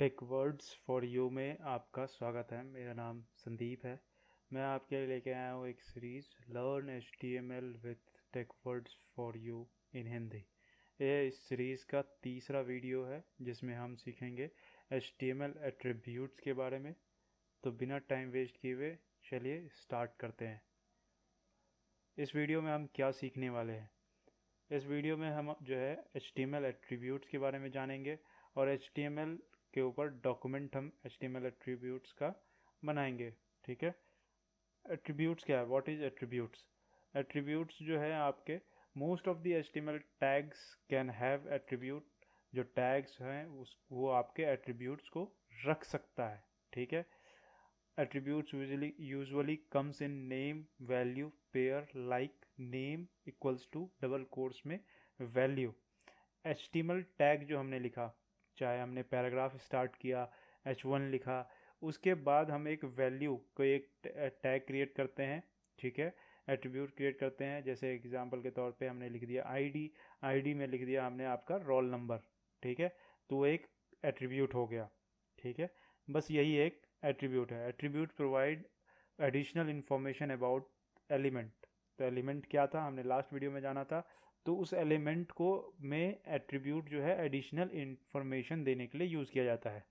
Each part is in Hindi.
टेक वर्ड्स फॉर यू में आपका स्वागत है। मेरा नाम संदीप है। मैं आपके लिए लेके आया हूँ एक series learn HTML with tech words for you in Hindi. ये इस सीरीज़ का तीसरा वीडियो है जिसमें हम सीखेंगे HTML एट्रीब्यूट्स के बारे में। तो बिना टाइम वेस्ट किए हुए चलिए स्टार्ट करते हैं। इस वीडियो में हम क्या सीखने वाले हैं? इस वीडियो में हम जो है HTML एट्रीब्यूट्स के बारे में जानेंगे और HTML के ऊपर डॉक्यूमेंट हम HTML एट्रीब्यूट्स का बनाएंगे। ठीक है। एट्रीब्यूट्स क्या है? What is attributes? एट्रीब्यूट्स जो है आपके most of the HTML tags can have attribute. जो टैग्स हैं वो आपके एट्रीब्यूट्स को रख सकता है। ठीक है। Attributes usually comes in name, value, pair, like, name equals to double quotes में value। HTML टैग जो हमने लिखा, चाहे हमने पैराग्राफ स्टार्ट किया, H1 लिखा, उसके बाद हम एक वैल्यू को एक टैग क्रिएट करते हैं। ठीक है। एट्रीब्यूट क्रिएट करते हैं। जैसे एग्जांपल के तौर पे हमने लिख दिया आईडी में लिख दिया हमने आपका रोल नंबर। ठीक है। तो एक एट्रीब्यूट हो गया। ठीक है। बस यही एक एट्रीब्यूट है। Attribute provide additional information about element. तो एलिमेंट क्या था हमने लास्ट वीडियो में जाना था। तो उस एलिमेंट को में एट्रीब्यूट जो है एडिशनल इंफॉर्मेशन देने के लिए यूज़ किया जाता है।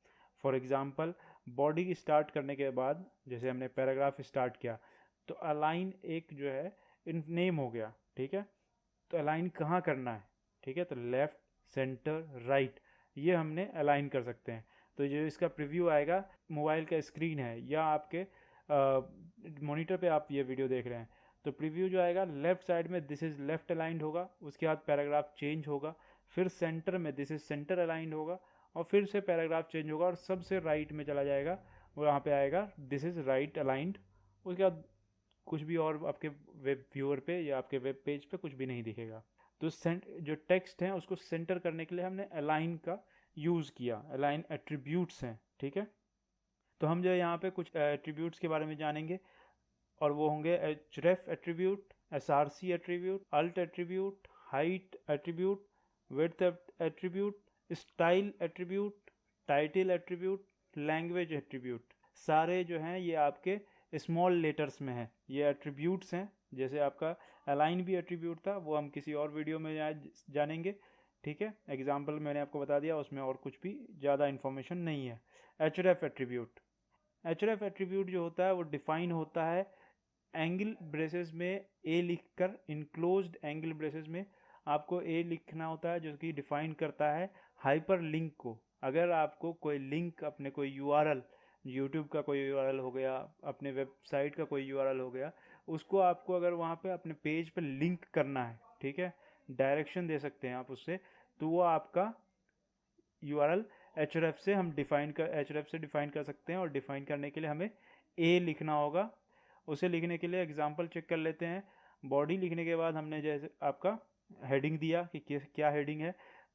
फॉर एग्जांपल बॉडी स्टार्ट करने के बाद जैसे हमने पैराग्राफ स्टार्ट किया तो अलाइन एक जो है इन नेम हो गया। ठीक है। तो अलाइन कहाँ करना है? ठीक है। तो लेफ्ट, सेंटर, राइट, ये हमने अलाइन कर सकते हैं। तो जो इसका प्रीव्यू आएगा, मोबाइल का स्क्रीन है या आपके मॉनिटर पे आप ये वीडियो देख रहे हैं, तो प्रीव्यू जो आएगा लेफ्ट साइड में दिस इज़ लेफ्ट अलाइंड होगा, उसके बाद पैराग्राफ चेंज होगा, फिर सेंटर में दिस इज़ सेंटर अलाइंड होगा और फिर से पैराग्राफ चेंज होगा और सबसे राइट में चला जाएगा, वहाँ पे आएगा दिस इज़ राइट अलाइंड। उसके बाद कुछ भी और आपके वेब व्यूअर पे या आपके वेब पेज पे कुछ भी नहीं दिखेगा। तो जो टेक्स्ट है उसको सेंटर करने के लिए हमने अलाइन का यूज़ किया। अलाइन एट्रीब्यूट्स हैं। ठीक है। तो हम जो है यहाँ पे कुछ एट्रीब्यूट्स के बारे में जानेंगे और वो होंगे href attribute, src attribute, alt attribute, height attribute, width attribute, style attribute, title attribute, language attribute. सारे जो हैं ये आपके स्मॉल लेटर्स में हैं। ये एट्रीब्यूट्स हैं। जैसे आपका अलाइन भी एट्रीब्यूट था, वो हम किसी और वीडियो में जानेंगे। ठीक है। एग्जाम्पल मैंने आपको बता दिया, उसमें और कुछ भी ज़्यादा इन्फॉर्मेशन नहीं है। href एट्रीब्यूट, href एट्रीब्यूट जो होता है वो डिफाइन होता है एंगल ब्रेसेस में ए लिखकर। इनक्लोज्ड एंगल ब्रेसेस में आपको ए लिखना होता है जो कि डिफाइन करता है हाइपर लिंक को। अगर आपको कोई लिंक, अपने कोई यूआरएल, यूट्यूब का कोई यूआरएल हो गया, अपने वेबसाइट का कोई यूआरएल हो गया, उसको आपको अगर वहाँ पे अपने पेज पे लिंक करना है, ठीक है, डायरेक्शन दे सकते हैं आप उससे, तो वो आपका यूआरएल href से हम href से डिफाइन कर सकते हैं। और डिफाइन करने के लिए हमें ए लिखना होगा। उसे लिखने के लिए एग्जांपल चेक कर लेते हैं। बॉडी लिखने के बाद हमने जैसे आपका हेडिंग दिया कि क्या हेडिंग है,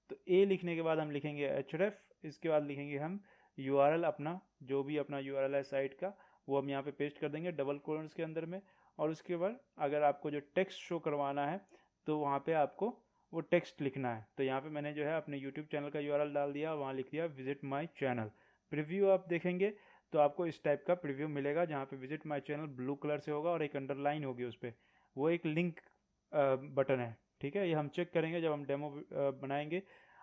तो ए लिखने के बाद हम लिखेंगे href। इसके बाद लिखेंगे हम यूआरएल, अपना जो भी अपना यूआरएल है साइट का, वो हम यहाँ पे पेस्ट कर देंगे डबल कोलोन्स के अंदर में। और उसके बाद अगर आपको जो टेक्स्ट शो करवाना है तो वहाँ पे आपको वो टेक्स्ट लिखना है। तो यहाँ पे मैंने जो है अपने यूट्यूब चैनल का यूआरएल डाल दिया, वहाँ लिख दिया विजिट माय चैनल। प्रीव्यू आप देखेंगे तो आपको इस टाइप का प्रीव्यू मिलेगा जहाँ पे visit my channel blue colour से होगा और एक अंडरलाइन होगी उस पर, वो एक लिंक बटन है। ठीक है। ये हम चेक करेंगे जब हम डेमो बनाएंगे,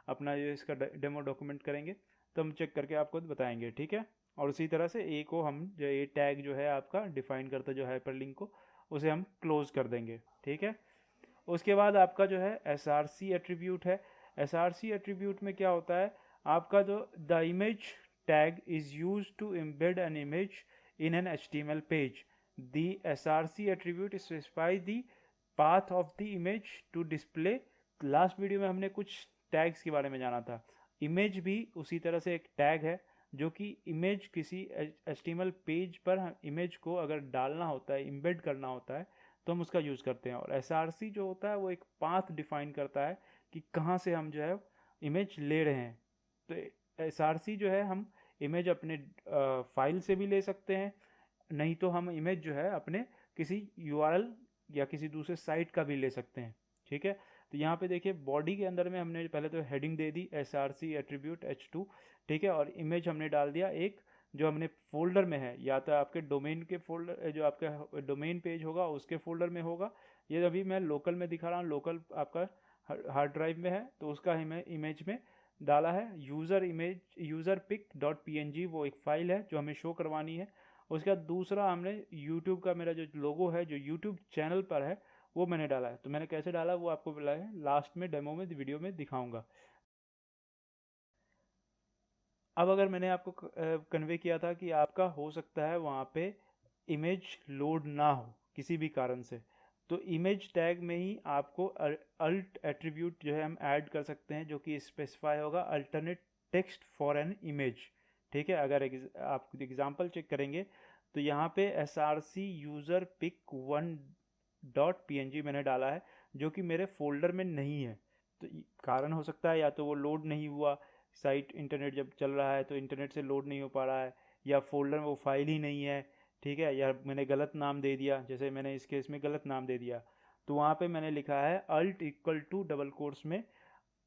अपना ये इसका डेमो डॉक्यूमेंट करेंगे तो हम चेक करके आपको बताएंगे। ठीक है। और उसी तरह से ए को हम जो ये टैग जो है आपका डिफाइन करता जो हाइपर लिंक को, उसे हम क्लोज कर देंगे। ठीक है। उसके बाद आपका जो है src एट्रीब्यूट है। src एट्रीब्यूट में क्या होता है, आपका जो the image tag is use to embed an image in an HTML page. The src attribute specify the path of the image to display. Last video में हमने कुछ टैग्स के बारे में जाना था। इमेज भी उसी तरह से एक टैग है जो कि इमेज किसी HTML पेज पर इमेज को अगर डालना होता है, इम्बेड करना होता है, तो हम उसका यूज़ करते हैं। और src जो होता है वो एक पाथ डिफाइन करता है कि कहाँ से हम जो है इमेज ले रहे हैं। तो src जो है हम इमेज अपने फाइल से भी ले सकते हैं, नहीं तो हम इमेज जो है अपने किसी यूआरएल या किसी दूसरे साइट का भी ले सकते हैं। ठीक है। तो यहाँ पे देखिए बॉडी के अंदर में हमने पहले तो हेडिंग दे दी src एट्रीब्यूट h2, ठीक है, और इमेज हमने डाल दिया एक जो हमने फोल्डर में है, या तो आपके डोमेन के फोल्डर, जो आपका डोमेन पेज होगा उसके फोल्डर में होगा। ये अभी मैं लोकल में दिखा रहा हूँ, लोकल आपका हार्ड ड्राइव में है, तो उसका ही मैं इमेज में डाला है। यूज़र पिक डॉट png वो एक फाइल है जो हमें शो करवानी है। उसके बाद दूसरा हमने यूट्यूब का मेरा जो लोगो है जो यूट्यूब चैनल पर है वो मैंने डाला है। तो मैंने कैसे डाला वो आपको लास्ट में डेमो में वीडियो में दिखाऊंगा। अब अगर मैंने आपको कन्वे किया था कि आपका हो सकता है वहाँ पे इमेज लोड ना हो किसी भी कारण से, तो इमेज टैग में ही आपको अल्ट एट्रीब्यूट जो है हम ऐड कर सकते हैं, जो कि स्पेसिफाई होगा alternate text for an image, ठीक है। अगर आप एग्जांपल चेक करेंगे तो यहाँ पे src user pic 1 dot png मैंने डाला है जो कि मेरे फोल्डर में नहीं है। तो कारण हो सकता है या तो वो लोड नहीं हुआ, साइट इंटरनेट जब चल रहा है तो इंटरनेट से लोड नहीं हो पा रहा है, या फोल्डर में वो फाइल ही नहीं है, ठीक है, या मैंने गलत नाम दे दिया, जैसे मैंने इस केस में गलत नाम दे दिया। तो वहाँ पे मैंने लिखा है alt equal to double quotes में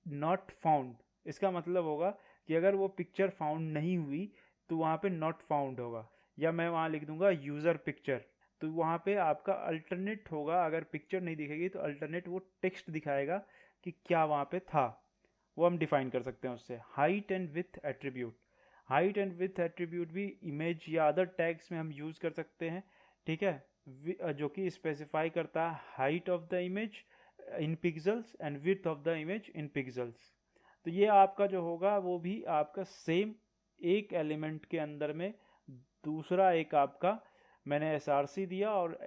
नॉट फाउंड। इसका मतलब होगा कि अगर वो पिक्चर फाउंड नहीं हुई तो वहाँ पे नॉट फाउंड होगा, या मैं वहाँ लिख दूंगा यूज़र पिक्चर। तो वहाँ पे आपका अल्टरनेट होगा, अगर पिक्चर नहीं दिखेगी तो अल्टरनेट वो टेक्स्ट दिखाएगा कि क्या वहाँ पे था, वो हम डिफाइन कर सकते हैं उससे। Height and with attribute, height and with attribute भी इमेज या अदर टैग्स में हम यूज़ कर सकते हैं, ठीक है, जो कि स्पेसिफाई करता है height of the image in pixels and width of the image in pixels. तो ये आपका जो होगा वो भी आपका सेम एक एलिमेंट के अंदर में दूसरा एक आपका मैंने src दिया और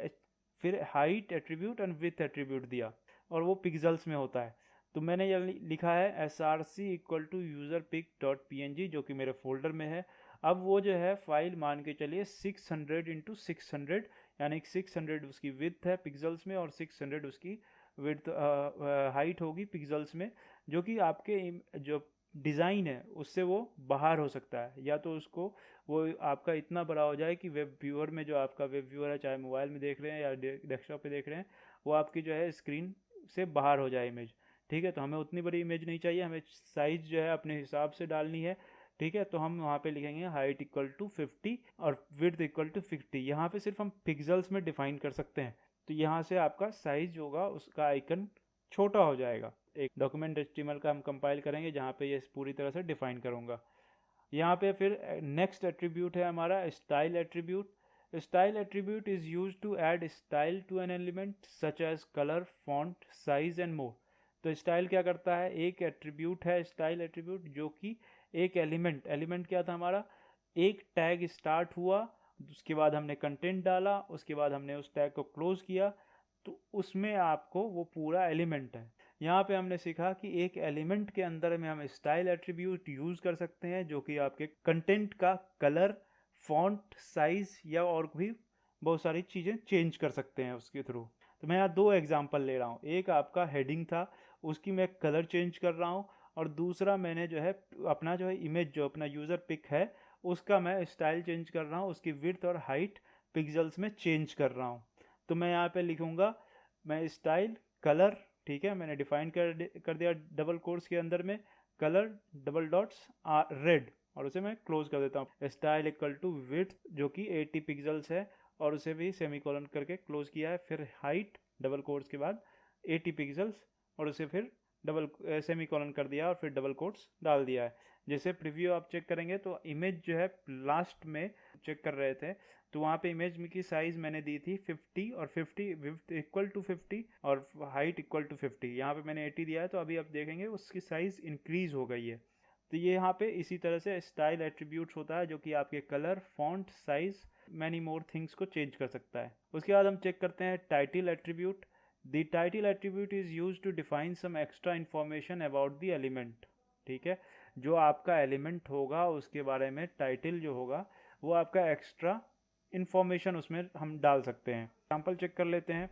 फिर height attribute and with attribute दिया, और वो पिक्सल्स में होता है। तो मैंने ये लिखा है src equal to user pic dot png जो कि मेरे फोल्डर में है। अब वो जो है फाइल मान के चलिए 600 इंटू 600, यानी 600 उसकी विड्थ है पिक्सल्स में और 600 उसकी विड्थ हाइट होगी पिक्सल्स में, जो कि आपके जो डिज़ाइन है उससे वो बाहर हो सकता है, या तो उसको वो आपका इतना बड़ा हो जाए कि वेब व्यूअर में, जो आपका वेब व्यूअर है चाहे मोबाइल में देख रहे हैं या डेस्कटॉप पे देख रहे हैं, वो आपकी जो है स्क्रीन से बाहर हो जाए इमेज, ठीक है। तो हमें उतनी बड़ी इमेज नहीं चाहिए, हमें साइज जो है अपने हिसाब से डालनी है, ठीक है। तो हम वहाँ पे लिखेंगे हाइट इक्वल टू 50 और विड्थ इक्वल टू 50। यहाँ पे सिर्फ हम पिक्सल्स में डिफाइन कर सकते हैं, तो यहाँ से आपका साइज होगा उसका आइकन छोटा हो जाएगा। एक डॉक्यूमेंट एचटीएमएल का हम कंपाइल करेंगे जहाँ पे ये पूरी तरह से डिफाइन करूँगा। यहाँ पे फिर नेक्स्ट एट्रीब्यूट है हमारा style attribute. Style attribute is use to add style to an element such as colour, font, size and more. तो स्टाइल क्या करता है, एक एट्रीब्यूट है स्टाइल एट्रीब्यूट जो कि एक एलिमेंट क्या था हमारा, एक टैग स्टार्ट हुआ, उसके बाद हमने कंटेंट डाला, उसके बाद हमने उस टैग को क्लोज किया, तो उसमें आपको वो पूरा एलिमेंट है। यहाँ पे हमने सीखा कि एक एलिमेंट के अंदर में हम स्टाइल एट्रीब्यूट यूज़ कर सकते हैं जो कि आपके कंटेंट का कलर, फॉन्ट, साइज या और भी बहुत सारी चीज़ें चेंज कर सकते हैं उसके थ्रू। तो मैं यहाँ दो एग्जांपल ले रहा हूँ, एक आपका हेडिंग था उसकी मैं कलर चेंज कर रहा हूँ, और दूसरा मैंने जो है अपना जो है इमेज जो अपना यूज़र पिक है उसका मैं स्टाइल चेंज कर रहा हूँ, उसकी विड्थ और हाइट पिक्सल्स में चेंज कर रहा हूँ। तो मैं यहाँ पे लिखूँगा मैं स्टाइल कलर, ठीक है, मैंने डिफाइन कर दिया डबल कोट्स के अंदर में कलर डबल डॉट्स रेड, और उसे मैं क्लोज कर देता हूँ। स्टाइल इक्वल टू विड्थ जो कि 80 पिक्सल्स है और उसे भी सेमीकोलन करके क्लोज किया है, फिर हाइट डबल कोट्स के बाद 80 पिक्सल्स और उसे फिर डबल सेमीकोलन कर दिया और फिर डबल कोट्स डाल दिया है। जैसे प्रीव्यू आप चेक करेंगे तो इमेज जो है लास्ट में चेक कर रहे थे तो वहाँ पे इमेज की साइज मैंने दी थी 50 और 50 विड्थ इक्वल टू 50 और हाइट इक्वल टू 50। यहाँ पे मैंने 80 दिया है तो अभी आप देखेंगे उसकी साइज इंक्रीज हो गई है। तो ये यहाँ पे इसी तरह से स्टाइल एट्रीब्यूट्स होता है जो कि आपके colour, font, size, many more things को चेंज कर सकता है। उसके बाद हम चेक करते हैं title attribute. The title attribute is use to define some extra information about the element, ठीक है। जो आपका एलिमेंट होगा उसके बारे में टाइटल जो होगा वो आपका एक्स्ट्रा इन्फॉर्मेशन उसमें हम डाल सकते हैं। एग्जाम्पल चेक कर लेते हैं।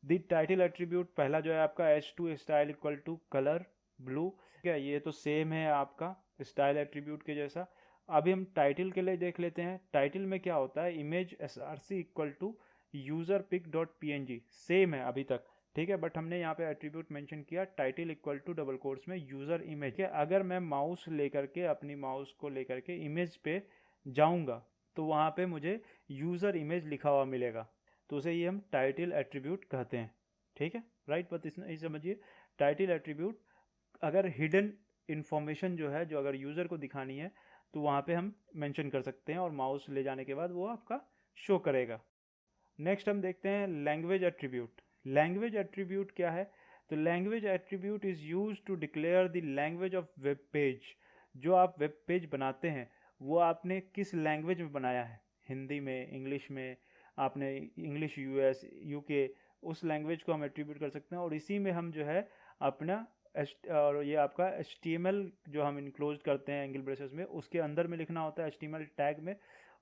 द टाइटल एट्रीब्यूट पहला जो है आपका h2 style equal to colour blue, ठीक है, ये तो सेम है आपका स्टाइल एट्रीब्यूट के जैसा। अभी हम टाइटल के लिए देख लेते हैं। टाइटल में क्या होता है, image src equal to user pic dot png, same है अभी तक। ठीक है, बट हमने यहाँ पे एट्रीब्यूट मेंशन किया title equal to double quotes में यूज़र इमेज के। अगर मैं माउस लेकर के अपनी माउस को लेकर के इमेज पे जाऊँगा तो वहाँ पे मुझे यूज़र इमेज लिखा हुआ मिलेगा, तो उसे ये हम टाइटल एट्रीब्यूट कहते हैं। ठीक है, राइट, बस इतना ही समझिए। टाइटल एट्रीब्यूट अगर हिडन इन्फॉर्मेशन जो है, जो अगर यूज़र को दिखानी है तो वहाँ पे हम मेंशन कर सकते हैं और माउस ले जाने के बाद वो आपका शो करेगा। नेक्स्ट हम देखते हैं लैंग्वेज एट्रीब्यूट। लैंग्वेज एट्रीब्यूट क्या है? तो language attribute is use to declare the language of web page. जो आप वेब पेज बनाते हैं वो आपने किस लैंग्वेज में बनाया है, हिंदी में, इंग्लिश में, आपने इंग्लिश यूएस यूके, उस लैंग्वेज को हम एट्रीब्यूट कर सकते हैं। और इसी में हम जो है अपना और ये आपका HTML जो हम इनक्लोज करते हैं एंगल ब्रेसेस में, उसके अंदर में लिखना होता है HTML टैग में।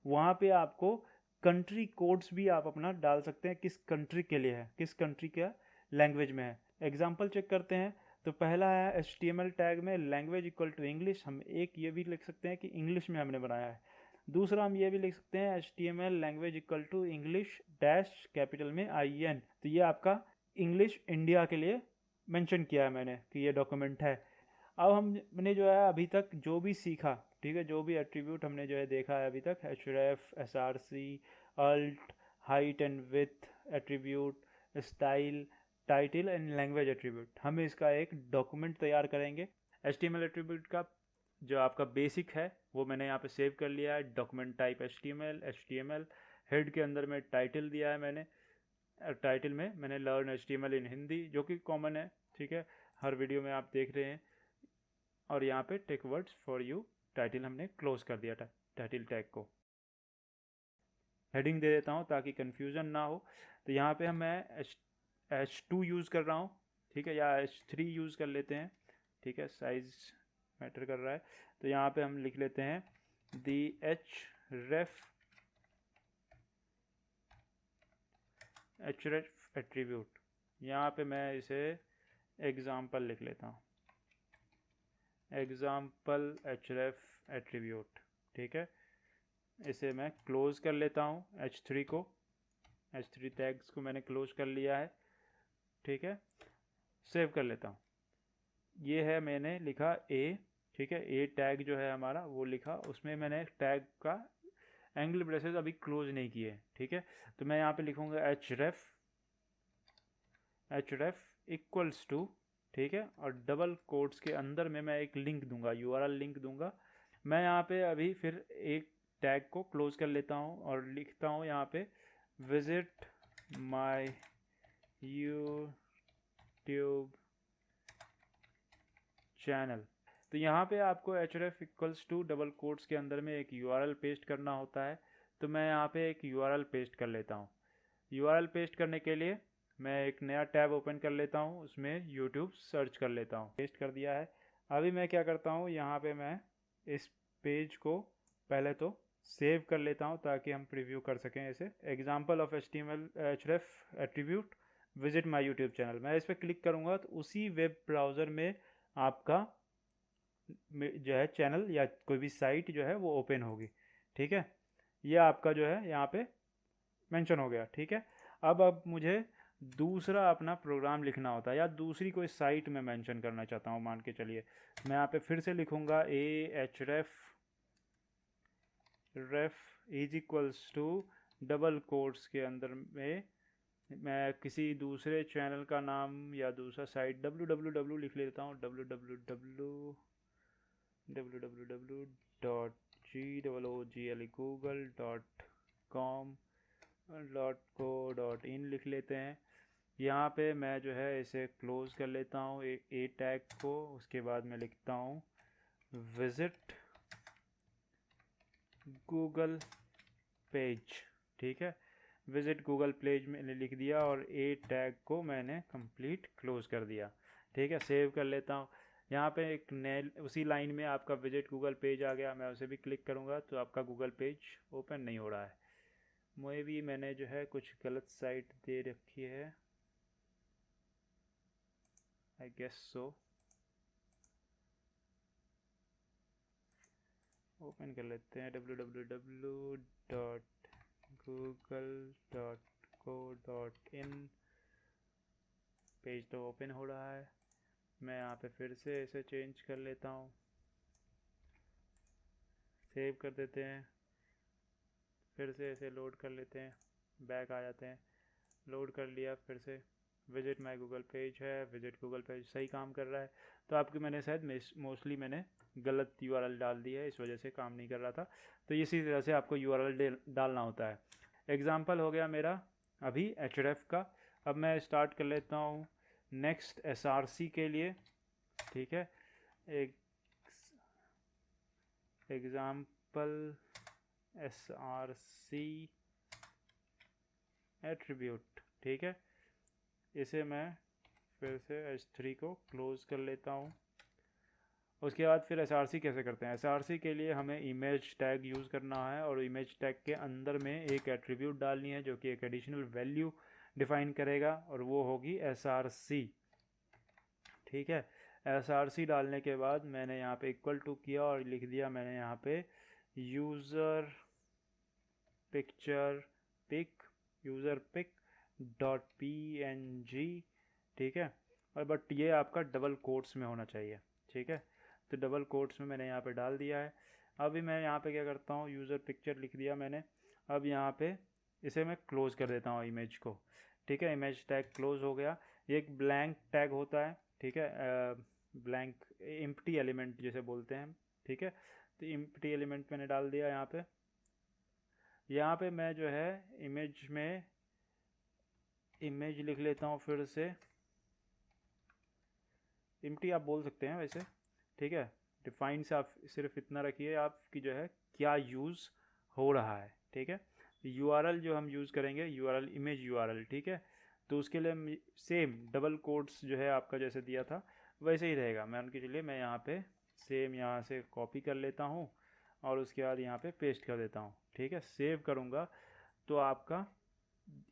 वहाँ पे आपको कंट्री कोड्स भी आप अपना डाल सकते हैं, किस कंट्री के लिए है, किस कंट्री का लैंग्वेज में है। एग्जांपल चेक करते हैं। तो पहला है HTML टैग में लैंग्वेज इक्वल टू इंग्लिश, हम एक ये भी लिख सकते हैं कि इंग्लिश में हमने बनाया है। दूसरा हम ये भी लिख सकते हैं HTML language equal to English dash capital में IN, तो ये आपका इंग्लिश इंडिया के लिए मेंशन किया है मैंने कि ये डॉक्यूमेंट है। अब हमने जो है अभी तक जो भी सीखा, ठीक है, जो भी एट्रीब्यूट हमने जो है देखा है अभी तक, href, src, alt, height and with attribute, style, title and language attribute, हम इसका एक डॉक्यूमेंट तैयार करेंगे। HTML एट्रीब्यूट का जो आपका बेसिक है वो मैंने यहाँ पे सेव कर लिया है, डॉक्यूमेंट टाइप HTML, हेड के अंदर में टाइटल दिया है मैंने, टाइटल में मैंने लर्न HTML इन हिंदी, जो कि कॉमन है, ठीक है, हर वीडियो में आप देख रहे हैं। और यहाँ पे tech words for you title हमने क्लोज कर दिया टाइटल टैग को। हेडिंग दे देता हूँ ताकि कंफ्यूजन ना हो। तो यहाँ पे मैं H2 यूज़ कर रहा हूँ, ठीक है, या H3 यूज़ कर लेते हैं, ठीक है, साइज मैटर कर रहा है। तो यहाँ पे हम लिख लेते हैं दी href एट्रीब्यूट। यहाँ पे मैं इसे एग्जाम्पल लिख लेता हूँ, एग्जाम्पल href एट्रीब्यूट, ठीक है। इसे मैं क्लोज कर लेता हूँ, H3 को, H3 टैग्स को मैंने क्लोज कर लिया है, ठीक है। सेव कर लेता हूँ। ये है मैंने लिखा A, ठीक है, A टैग जो है हमारा वो लिखा, उसमें मैंने टैग का एंगल ब्रेसेस अभी क्लोज नहीं किए, ठीक है। तो मैं यहाँ पे लिखूंगा href इक्वल्स टू, ठीक है, और डबल कोट्स के अंदर में मैं एक लिंक दूंगा, URL लिंक दूंगा। मैं यहाँ पे अभी फिर एक टैग को क्लोज कर लेता हूँ और लिखता हूँ यहाँ पे विजिट माय यूट्यूब चैनल। तो यहाँ पे आपको href equals to double quotes के अंदर में एक URL पेस्ट करना होता है। तो मैं यहाँ पे एक URL पेस्ट कर लेता हूँ। URL पेस्ट करने के लिए मैं एक नया टैब ओपन कर लेता हूँ, उसमें YouTube सर्च कर लेता हूँ। पेस्ट कर दिया है। अभी मैं क्या करता हूँ, यहाँ पे मैं इस पेज को पहले तो सेव कर लेता हूँ ताकि हम प्रीव्यू कर सकें इसे। Example of HTML href attribute visit my YouTube channel, मैं इस पर क्लिक करूँगा तो उसी वेब ब्राउज़र में आपका जो है चैनल या कोई भी साइट जो है वो ओपन होगी, ठीक है। ये आपका जो है यहाँ पे मेंशन हो गया, ठीक है। अब मुझे दूसरा अपना प्रोग्राम लिखना होता है या दूसरी कोई साइट में मेंशन करना चाहता हूँ, मान के चलिए मैं यहाँ पे फिर से लिखूँगा ref is equals to double quotes के अंदर में मैं किसी दूसरे चैनल का नाम या दूसरा साइट www लिख लेता हूँ, www.google.com.co.in लिख लेते हैं। यहाँ पे मैं जो है इसे क्लोज कर लेता हूँ ए टैग को। उसके बाद मैं लिखता हूँ विजिट गूगल पेज, ठीक है, विजिट गूगल पेज मैंने लिख दिया और ए टैग को मैंने कंप्लीट क्लोज कर दिया, ठीक है। सेव कर लेता हूँ। यहाँ पे एक नए उसी लाइन में आपका विजिट गूगल पेज आ गया, मैं उसे भी क्लिक करूँगा तो आपका गूगल पेज ओपन नहीं हो रहा है। मुझे भी मैंने जो है कुछ गलत साइट दे रखी है, आई गेस सो। ओपन कर लेते हैं www.google.co.in पेज तो ओपन हो रहा है। मैं यहाँ पे फिर से इसे चेंज कर लेता हूँ, सेव कर देते हैं, फिर से इसे लोड कर लेते हैं, बैक आ जाते हैं, लोड कर लिया, फिर से विजिट माय गूगल पेज है, विजिट गूगल पेज सही काम कर रहा है। तो आपकी मैंने शायद मोस्टली मैंने गलत यूआरएल डाल दी है, इस वजह से काम नहीं कर रहा था। तो इसी तरह से आपको यूआरएल डालना होता है। एग्जाम्पल हो गया मेरा अभी href का। अब मैं स्टार्ट कर लेता हूँ नेक्स्ट src के लिए, ठीक है। एक एग्जाम्पल src एट्रीब्यूट, ठीक है। इसे मैं फिर से h3 को क्लोज कर लेता हूँ। उसके बाद फिर src कैसे करते हैं। src के लिए हमें इमेज टैग यूज़ करना है और इमेज टैग के अंदर में एक एट्रीब्यूट डालनी है जो कि एक एडिशनल वैल्यू डिफाइन करेगा और वो होगी src, ठीक है। src डालने के बाद मैंने यहाँ पे इक्वल टू किया और लिख दिया मैंने यहाँ पे user picture pic user pic dot png, ठीक है। और बट ये आपका डबल कोट्स में होना चाहिए, ठीक है। तो डबल कोट्स में मैंने यहाँ पे डाल दिया है। अभी मैं यहाँ पे क्या करता हूँ, यूज़र पिक्चर लिख दिया मैंने। अब यहाँ पे इसे मैं क्लोज कर देता हूँ इमेज को, ठीक है। इमेज टैग क्लोज हो गया। एक ब्लैंक टैग होता है, ठीक है, ब्लैंक एम्प्टी एलिमेंट जिसे बोलते हैं, ठीक है। तो एम्प्टी एलिमेंट मैंने डाल दिया यहाँ पे। यहाँ पे मैं जो है इमेज में इमेज लिख लेता हूँ फिर से, एम्प्टी आप बोल सकते हैं वैसे, ठीक है। डिफाइन से आप सिर्फ इतना रखिए आपकी जो है क्या यूज़ हो रहा है, ठीक है। यूआरएल जो हम यूज़ करेंगे, यूआरएल इमेज यूआरएल, ठीक है। तो उसके लिए सेम डबल कोट्स जो है आपका जैसे दिया था वैसे ही रहेगा। मैं उनके लिए मैं यहाँ पे सेम यहाँ से कॉपी कर लेता हूँ और उसके बाद यहाँ पे पेस्ट कर देता हूँ, ठीक है। सेव करूँगा तो आपका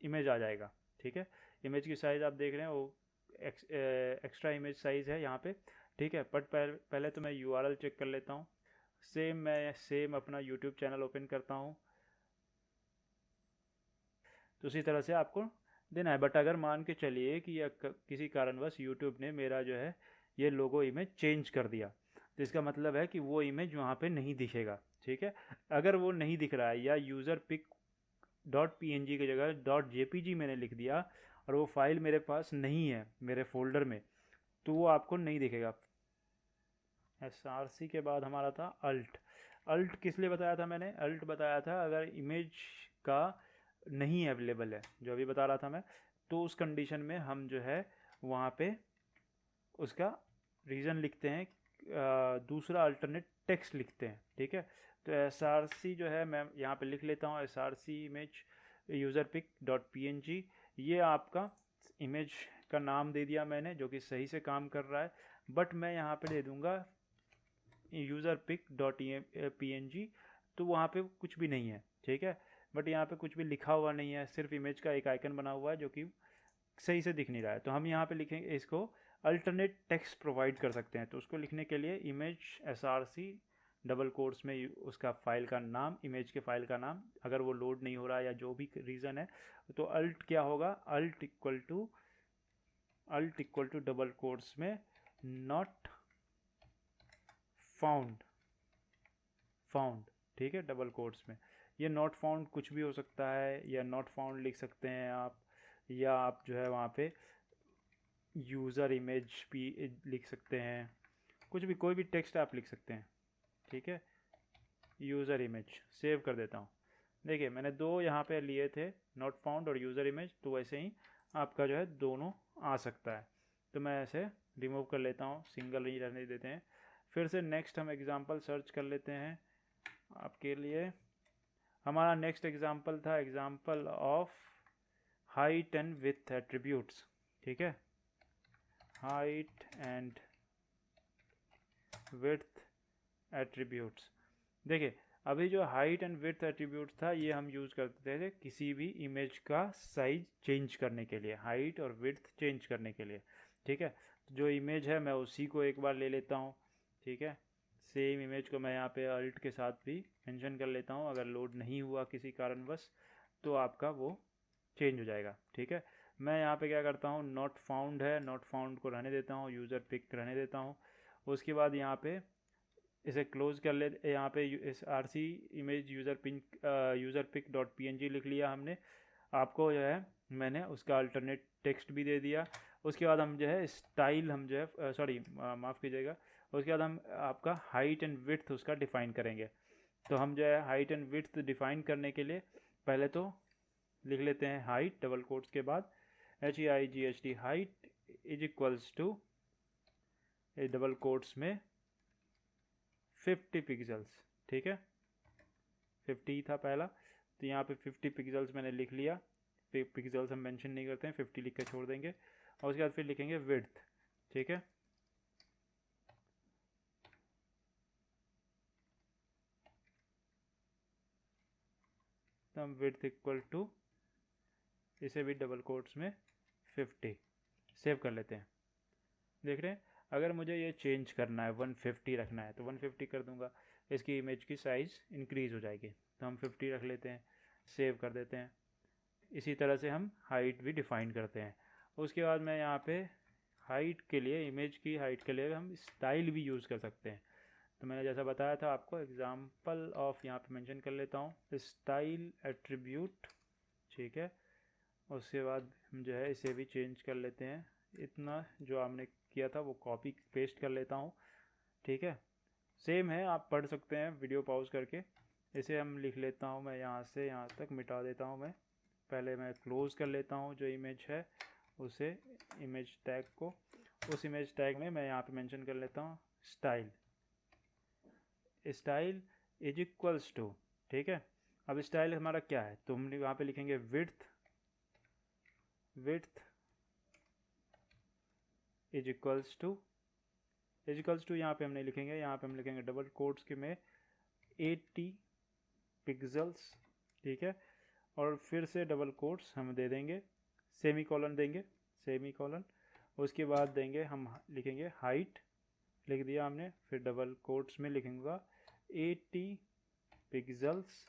इमेज आ जाएगा, ठीक है। इमेज की साइज़ आप देख रहे हैं वो एक्स्ट्रा इमेज साइज़ है यहाँ पे, ठीक है। बट पहले तो मैं यूआरएल चेक कर लेता हूँ। मैं अपना यूट्यूब चैनल ओपन करता हूँ। तो उसी तरह से आपको देना है। बट अगर मान के चलिए कि किसी कारणवश यूट्यूब ने मेरा जो है ये लोगो इमेज चेंज कर दिया, तो इसका मतलब है कि वो इमेज वहाँ पे नहीं दिखेगा, ठीक है। अगर वो नहीं दिख रहा है या यूज़र पिक डॉट png की जगह डॉट jpg मैंने लिख दिया और वो फाइल मेरे पास नहीं है मेरे फोल्डर में, तो वो आपको नहीं दिखेगा। src के बाद हमारा था अल्ट किस लिए बताया था मैंने, अल्ट बताया था अगर इमेज का नहीं अवेलेबल है, जो अभी बता रहा था मैं, तो उस कंडीशन में हम जो है वहाँ पे उसका रीज़न लिखते हैं, दूसरा अल्टरनेट टेक्स्ट लिखते हैं, ठीक है। तो src जो है मैं यहाँ पे लिख लेता हूँ src image user pic dot png। ये आपका इमेज का नाम दे दिया मैंने जो कि सही से काम कर रहा है। बट मैं यहाँ पे दे दूँगा यूज़र पिक डॉट png, तो वहाँ पे कुछ भी नहीं है, ठीक है। बट यहाँ पे कुछ भी लिखा हुआ नहीं है, सिर्फ इमेज का एक आइकन बना हुआ है जो कि सही से दिख नहीं रहा है। तो हम यहाँ पे लिखेंगे इसको अल्टरनेट टेक्स्ट प्रोवाइड कर सकते हैं। तो उसको लिखने के लिए इमेज src डबल कोट्स में उसका फाइल का नाम, इमेज के फाइल का नाम, अगर वो लोड नहीं हो रहा है या जो भी रीज़न है, तो अल्ट क्या होगा, alt equal to double quotes में नॉट फाउंड, ठीक है, डबल कोट्स में। ये नॉट फाउंड कुछ भी हो सकता है, या नॉट फाउंड लिख सकते हैं आप, या आप जो है वहाँ पे यूज़र इमेज भी लिख सकते हैं, कुछ भी, कोई भी टेक्स्ट आप लिख सकते हैं, ठीक है। यूज़र इमेज सेव कर देता हूँ। देखिए मैंने दो यहाँ पे लिए थे, नॉट फाउंड और यूज़र इमेज, तो वैसे ही आपका जो है दोनों आ सकता है। तो मैं ऐसे रिमूव कर लेता हूँ, सिंगल ही रहने देते हैं। फिर से नेक्स्ट हम एग्ज़ाम्पल सर्च कर लेते हैं आपके लिए। हमारा नेक्स्ट एग्ज़ाम्पल था example of height and width attributes, ठीक है। Height and width attributes. देखिए अभी जो हाइट एंड विड्थ एट्रीब्यूट था ये हम यूज़ करते थे किसी भी इमेज का साइज चेंज करने के लिए, हाइट और विड्थ चेंज करने के लिए, ठीक है। जो इमेज है मैं उसी को एक बार ले लेता हूँ, ठीक है। सेम इमेज को मैं यहाँ पे अल्ट के साथ भी मेंशन कर लेता हूँ। अगर लोड नहीं हुआ किसी कारणवश तो आपका वो चेंज हो जाएगा, ठीक है। मैं यहाँ पे क्या करता हूँ, नॉट फाउंड है, नॉट फाउंड को रहने देता हूँ, यूज़र पिक रहने देता हूँ। उसके बाद यहाँ पे इसे क्लोज कर ले, यहाँ पे S RC image user pic dot P लिख लिया हमने। आपको जो है मैंने उसका अल्टरनेट टेक्स्ट भी दे दिया। उसके बाद हम जो है स्टाइल, हम जो है सॉरी माफ़ कीजिएगा, उसके बाद हम आपका हाइट एंड विड्थ उसका डिफ़ाइन करेंगे। तो हम जो है हाइट एंड विड्थ डिफ़ाइन करने के लिए पहले तो लिख लेते हैं हाइट डबल कोट्स के बाद HEIGHT, height is equals to double quotes में 50 पिक्सल्स। ठीक है, 50 था पहला, तो यहाँ पे 50 पिक्सल्स मैंने लिख लिया। पिक्सल्स हम मेंशन नहीं करते हैं, 50 लिख कर छोड़ देंगे। और उसके बाद फिर लिखेंगे विड्थ। ठीक है, तो हम विड्थ इक्वल टू, इसे भी डबल कोट्स में 50 सेव कर लेते हैं। देख रहे हैं, अगर मुझे ये चेंज करना है 150 रखना है तो 150 कर दूंगा, इसकी इमेज की साइज़ इंक्रीज़ हो जाएगी। तो हम 50 रख लेते हैं, सेव कर देते हैं। इसी तरह से हम हाइट भी डिफ़ाइन करते हैं। उसके बाद मैं यहाँ पे हाइट के लिए, इमेज की हाइट के लिए हम स्टाइल भी यूज़ कर सकते हैं। तो मैंने जैसा बताया था आपको, एग्जाम्पल ऑफ यहाँ पे मेंशन कर लेता हूँ स्टाइल एट्रीब्यूट। ठीक है, उसके बाद हम जो है इसे भी चेंज कर लेते हैं। इतना जो हमने किया था वो कॉपी पेस्ट कर लेता हूँ। ठीक है, सेम है, आप पढ़ सकते हैं वीडियो पॉज करके। इसे हम लिख लेता हूँ, मैं यहाँ से यहाँ तक मिटा देता हूँ। मैं पहले मैं क्लोज कर लेता हूँ जो इमेज है उसे, इमेज टैग को। उस इमेज टैग में मैं यहाँ पे मेंशन कर लेता हूँ style, style is equals to. ठीक है, अब स्टाइल हमारा क्या है, तो हम यहाँ पे लिखेंगे width, width is equals to यहाँ पे हम नहीं लिखेंगे, यहाँ पे हम लिखेंगे डबल कोट्स के में 80 पिक्सल्स। ठीक है, और फिर से डबल कोट्स हम दे देंगे, सेमी कॉलन देंगे, सेमी कॉलन। उसके बाद देंगे हम लिखेंगे हाइट, लिख दिया हमने, फिर डबल कोट्स में लिखूंगा 80 पिक्सल्स।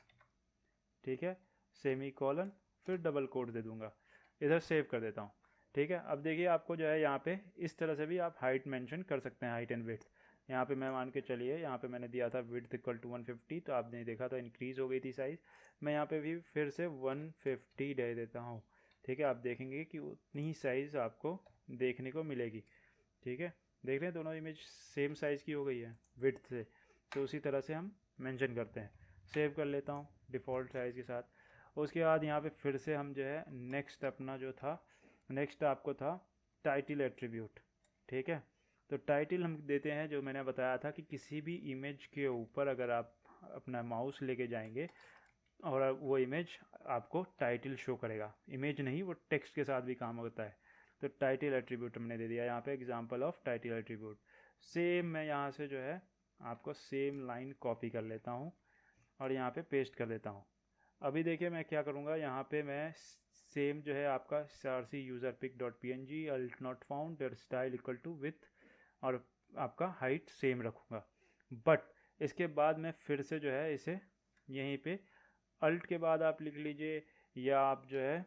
ठीक है, सेमी कॉलन, फिर डबल कोट दे दूंगा। इधर सेव कर देता हूँ। ठीक है, अब देखिए आपको जो है यहाँ पे इस तरह से भी आप हाइट मेंशन कर सकते हैं, हाइट एंड विड्थ। यहाँ पे मैं मान के चलिए, यहाँ पे मैंने दिया था विड्थ इक्वल टू 150, तो आपने देखा था इंक्रीज़ हो गई थी साइज़। मैं यहाँ पे भी फिर से 150 दे देता हूँ। ठीक है, आप देखेंगे कि उतनी ही साइज़ आपको देखने को मिलेगी। ठीक है, देख रहे हैं दोनों इमेज सेम साइज़ की हो गई है विड्थ से। तो उसी तरह से हम मेंशन करते हैं। सेव कर लेता हूँ डिफ़ॉल्ट साइज़ के साथ। उसके बाद यहाँ पे फिर से हम जो है नेक्स्ट अपना जो था, नेक्स्ट आपको था टाइटल एट्रीब्यूट। ठीक है, तो टाइटल हम देते हैं, जो मैंने बताया था कि किसी भी इमेज के ऊपर अगर आप अपना माउस लेके जाएंगे और वो इमेज आपको टाइटल शो करेगा, इमेज नहीं, वो टेक्स्ट के साथ भी काम होता है। तो टाइटल एट्रीब्यूट हमने दे दिया यहाँ पे, example of title attribute. Same मैं यहाँ से जो है आपको सेम लाइन कॉपी कर लेता हूँ और यहाँ पे पेस्ट कर देता हूँ। अभी देखिए मैं क्या करूँगा, यहाँ पे मैं सेम जो है आपका CRC user pic dot PNG alt not found डेट स्टाइल इक्वल टू विथ और आपका हाइट सेम रखूँगा। बट इसके बाद मैं फिर से जो है इसे यहीं पे अल्ट के बाद आप लिख लीजिए, या आप जो है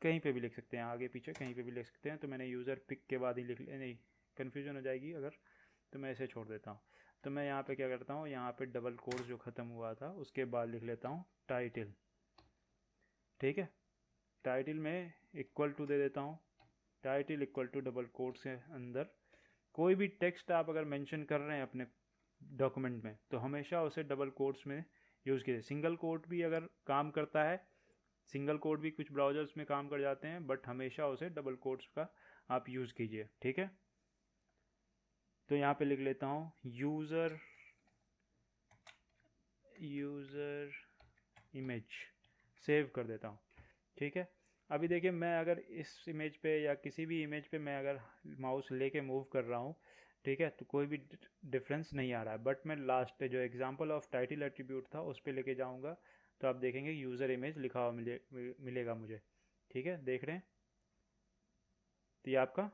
कहीं पे भी लिख सकते हैं, आगे पीछे कहीं पे भी लिख सकते हैं। तो मैंने यूज़र पिक के बाद ही लिख लिया, नहीं कन्फ्यूजन हो जाएगी अगर, तो मैं इसे छोड़ देता हूँ। तो मैं यहाँ पे क्या करता हूँ, यहाँ पे डबल कोर्स जो ख़त्म हुआ था उसके बाद लिख लेता हूँ टाइटल। ठीक है, टाइटल में इक्वल टू दे देता हूँ, title equal to double quotes के अंदर कोई भी टेक्स्ट आप अगर मेंशन कर रहे हैं अपने डॉक्यूमेंट में तो हमेशा उसे डबल कोट्स में यूज़ कीजिए। सिंगल कोट भी अगर काम करता है, सिंगल कोट भी कुछ ब्राउज़र्स में काम कर जाते हैं, बट हमेशा उसे डबल कोट्स का आप यूज़ कीजिए। ठीक है, तो यहाँ पे लिख लेता हूँ यूज़र इमेज, सेव कर देता हूँ। ठीक है, अभी देखिए मैं अगर इस इमेज पे या किसी भी इमेज पे मैं अगर माउस लेके मूव कर रहा हूँ, ठीक है, तो कोई भी डिफरेंस नहीं आ रहा है। बट मैं लास्ट जो एग्जांपल ऑफ टाइटल एट्रीब्यूट था उस पर लेके जाऊँगा तो आप देखेंगे यूज़र इमेज लिखा हुआ मिलेगा मुझे। ठीक है, देख रहे हैं, तो ये आपका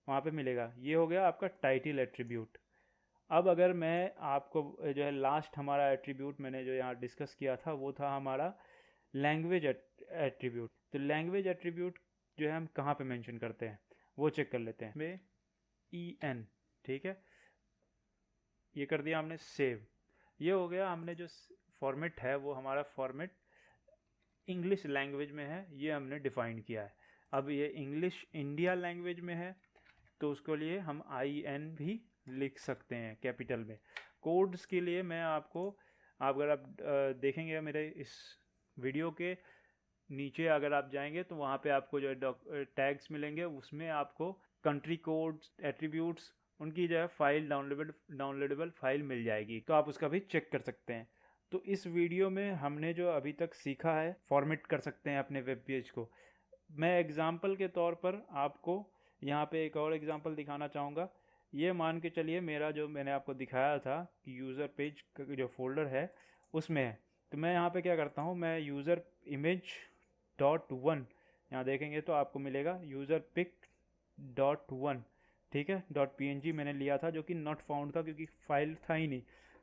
वहाँ पे मिलेगा। ये हो गया आपका टाइटल एट्रीब्यूट। अब अगर मैं आपको जो है लास्ट हमारा एट्रीब्यूट मैंने जो यहाँ डिस्कस किया था वो था हमारा लैंग्वेज एट्रीब्यूट। तो लैंग्वेज एट्रीब्यूट जो है हम कहाँ पे मेंशन करते हैं वो चेक कर लेते हैं। में EN, ठीक है, ये कर दिया हमने सेव। ये हो गया, हमने जो फॉर्मेट है वो हमारा फॉर्मेट इंग्लिश लैंग्वेज में है, ये हमने डिफाइन किया है। अब ये इंग्लिश इंडिया लैंग्वेज में है तो उसके लिए हम IN भी लिख सकते हैं कैपिटल में। कोड्स के लिए मैं आपको, अगर आप देखेंगे मेरे इस वीडियो के नीचे अगर आप जाएंगे तो वहाँ पे आपको जो टैग्स मिलेंगे, उसमें आपको कंट्री कोड्स, एट्रीब्यूट्स, उनकी जो है फाइल डाउनलोडेबल फाइल मिल जाएगी, तो आप उसका भी चेक कर सकते हैं। तो इस वीडियो में हमने जो अभी तक सीखा है, फॉर्मेट कर सकते हैं अपने वेब पेज को। मैं एग्जाम्पल के तौर पर आपको यहाँ पे एक और एग्जाम्पल दिखाना चाहूँगा। ये मान के चलिए मेरा जो मैंने आपको दिखाया था कि यूज़र पेज का जो फोल्डर है उसमें है। तो मैं यहाँ पे क्या करता हूँ, मैं यूज़र इमेज .1 यहाँ देखेंगे तो आपको मिलेगा यूज़र पिक .1, ठीक है। .png मैंने लिया था जो कि नॉट फाउंड था क्योंकि फाइल था ही नहीं।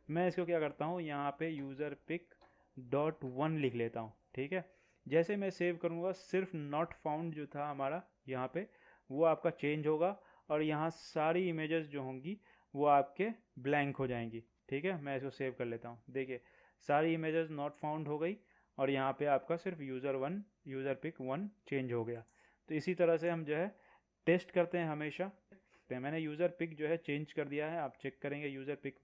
मैं इसको क्या करता हूँ, यहाँ पे यूज़र पिक .1 लिख लेता हूँ, ठीक है। जैसे मैं सेव करूँगा सिर्फ नॉट फाउंड जो था हमारा यहाँ पे वो आपका चेंज होगा और यहाँ सारी इमेजेस जो होंगी वो आपके ब्लैंक हो जाएंगी, ठीक है। मैं इसको सेव कर लेता हूँ। देखिए सारी इमेजेस नॉट फाउंड हो गई और यहाँ पे आपका सिर्फ यूज़र पिक 1 चेंज हो गया। तो इसी तरह से हम जो है टेस्ट करते हैं हमेशा। मैंने यूज़र पिक जो है चेंज कर दिया है, आप चेक करेंगे यूज़र पिक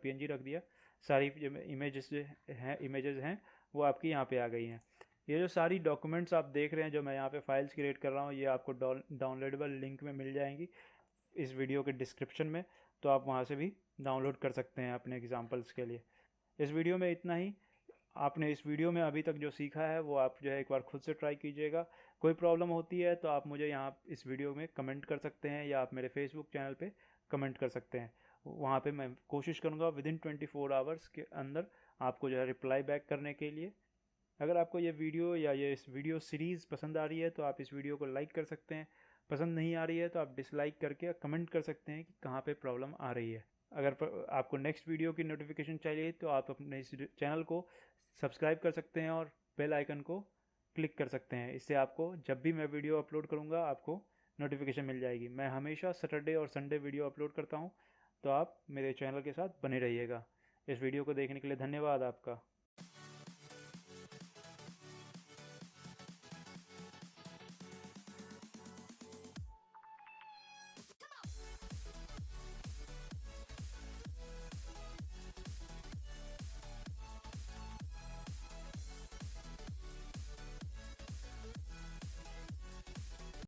.png रख दिया, सारी जो इमेजेस हैं वो आपकी यहाँ पे आ गई हैं। ये जो सारी डॉक्यूमेंट्स आप देख रहे हैं जो मैं यहाँ पे फाइल्स क्रिएट कर रहा हूँ, ये आपको डाउनलोडेबल लिंक में मिल जाएंगी इस वीडियो के डिस्क्रिप्शन में, तो आप वहाँ से भी डाउनलोड कर सकते हैं अपने एग्जांपल्स के लिए। इस वीडियो में इतना ही। आपने इस वीडियो में अभी तक जो सीखा है वो आप जो है एक बार खुद से ट्राई कीजिएगा। कोई प्रॉब्लम होती है तो आप मुझे यहाँ इस वीडियो में कमेंट कर सकते हैं या आप मेरे फेसबुक चैनल पे कमेंट कर सकते हैं। वहाँ पे मैं कोशिश करूँगा विदिन 24 आवर्स के अंदर आपको जो है रिप्लाई बैक करने के लिए। अगर आपको ये वीडियो या ये इस वीडियो सीरीज़ पसंद आ रही है तो आप इस वीडियो को लाइक कर सकते हैं। पसंद नहीं आ रही है तो आप डिसलाइक करके कमेंट कर सकते हैं कि कहाँ पे प्रॉब्लम आ रही है। अगर आपको नेक्स्ट वीडियो की नोटिफिकेशन चाहिए तो आप अपने इस चैनल को सब्सक्राइब कर सकते हैं और बेल आइकन को क्लिक कर सकते हैं। इससे आपको जब भी मैं वीडियो अपलोड करूँगा आपको नोटिफिकेशन मिल जाएगी। मैं हमेशा सैटरडे और संडे वीडियो अपलोड करता हूँ, तो आप मेरे चैनल के साथ बने रहिएगा। इस वीडियो को देखने के लिए धन्यवाद आपका।